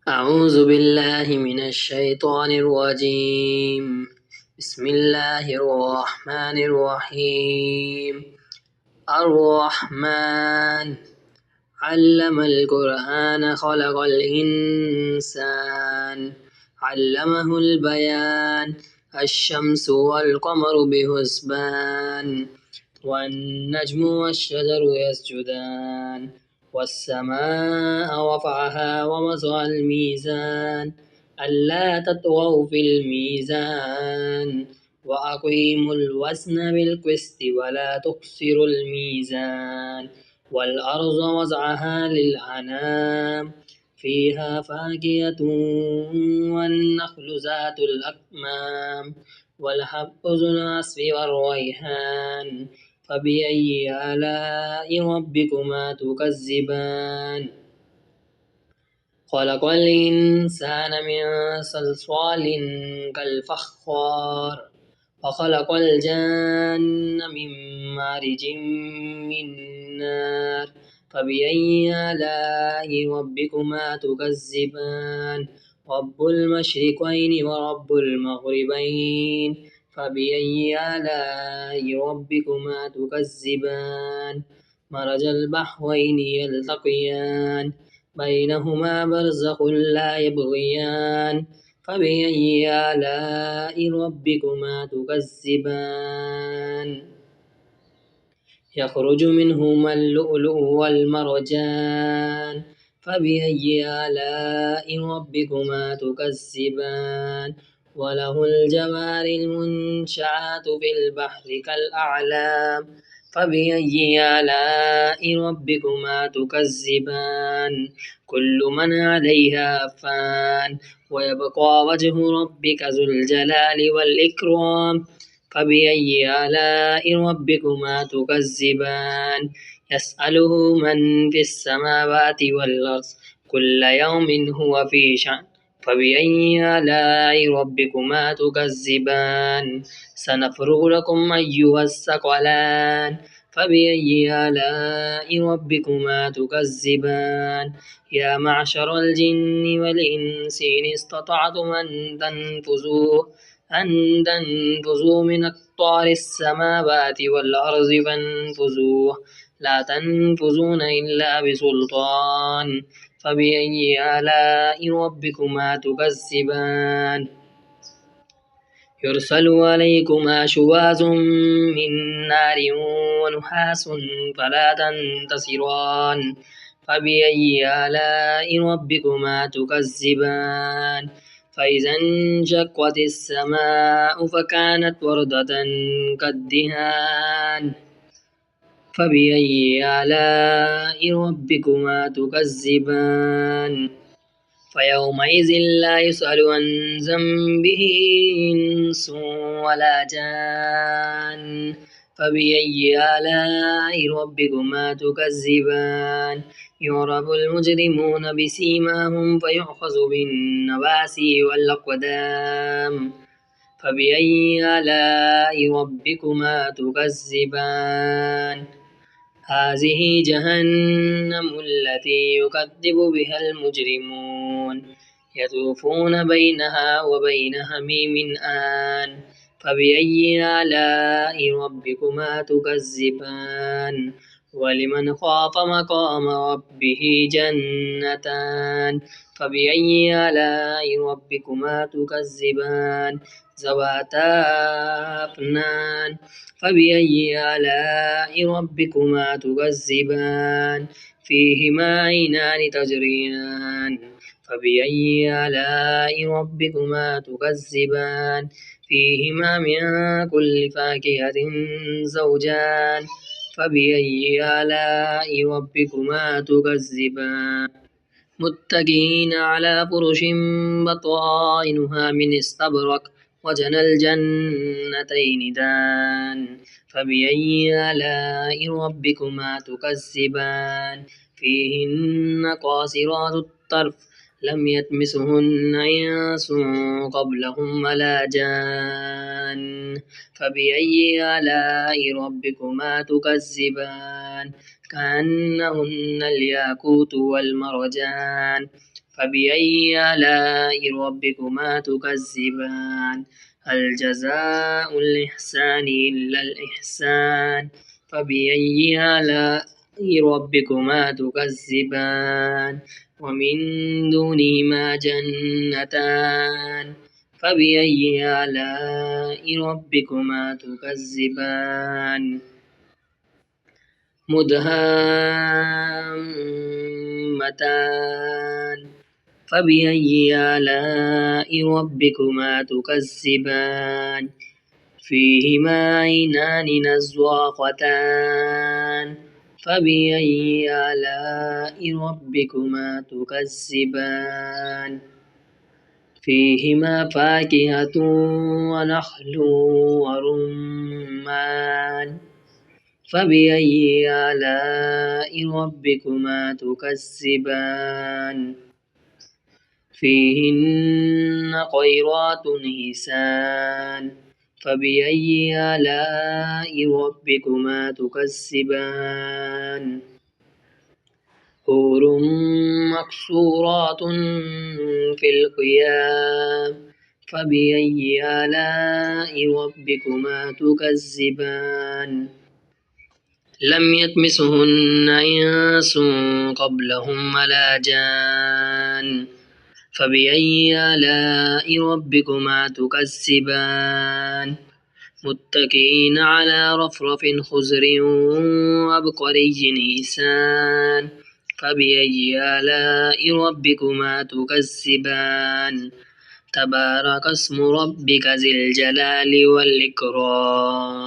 أعوذ بالله من الشيطان الرجيم. بسم الله الرحمن الرحيم. الرحمن علم القرآن خلق الإنسان علمه البيان. الشمس والقمر بحسبان والنجم والشجر يسجدان والسماء رفعها ووضع الميزان ألا تطغوا في الميزان وأقيموا الوزن بالقسط ولا تخسروا الميزان والأرض وضعها للأنام فيها فاكهة والنخل ذات الأكمام والحب ذو العصف والريحان فبأي آلاء ربكما تكذبان خلق الإنسان من صلصال كالفخار وخلق الجن من مارج من نار فبأي آلاء ربكما تكذبان رب المشرقين ورب المغربين فبأي آلاء ربكما تكذبان مرج البحرين يلتقيان بينهما برزخ لا يبغيان فبأي آلاء ربكما تكذبان يخرج منهما اللؤلؤ والمرجان فبأي آلاء ربكما تكذبان وله الجوار المنشآت في البحر كالأعلام فبأي آلاء ربكما تكذبان كل من عليها فان ويبقى وجه ربك ذو الجلال والإكرام فبأي آلاء ربكما تكذبان يسأله من في السماوات والأرض كل يوم هو في شأن فبأي آلاء ربكما تكذبان سنفرغ لكم أيها الثقلان فبأي آلاء ربكما تكذبان يا معشر الجن والإنس إن استطعتم أن تنفذوا من أقطار السماوات والأرض فانفذوا لا تنفذون إلا بسلطان فبأي آلاء ربكما تكذبان يرسل عليكما شواظ من نار ونحاس فلا تنتصران فبأي آلاء ربكما تكذبان فإذا انشقت السماء فكانت وردة كالدهان فبأي آلاء ربكما تكذبان فيومئذ لا يسأل عن ذنبه إنس ولا جان فبأي آلاء ربكما تكذبان يعرف المجرمون بسيماهم فيؤخذ بالنواسي والأقدام فبأي آلاء ربكما تكذبان هذه جهنم التي يكذب بها المجرمون يطوفون بينها وبين حميم آن فبأي آلاء ربكما تكذبان ولمن خاف مقام ربه جنتان فبأي آلاء ربكما تكذبان ذواتا أفنان فبأي آلاء ربكما تكذبان فيهما عينان تجريان فبأي آلاء ربكما تكذبان فيهما من كل فاكهة زوجان فبأي آلاء ربكما تكذبان متكئين على فرش بطائنها من استبرق وجنى الجنتين دان فبأي آلاء ربكما تكذبان فيهن قاصرات الطرف لم يطمثهن إنس قبلهم ولا جان فبأي آلاء ربكما تكذبان كأنهن الياقوت والمرجان فبأي آلاء ربكما تكذبان هل جزاء الإحسان إلا الإحسان فبأي آلاء ربكما تكذبان ومن دونهما جنتان فبأي آلاء ربكما تكذبان مدهامتان فبأي آلاء ربكما تكذبان فيهما عينان نضاختان فبأي آلاء ربكما تكذبان فيهما فاكهة ونخل ورمان فبأي آلاء ربكما تكذبان فيهن خيرات حسان فبأي آلاء ربكما تكذبان حور مقصورات في الخيام فبأي آلاء ربكما تكذبان لم يطمسهن إنس قبلهم ولا جان فبأي آلاء ربكما تكذبان متكئين على رفرف خضر وعبقري حسان فبأي آلاء ربكما تكذبان تبارك اسم ربك ذي الجلال والإكرام.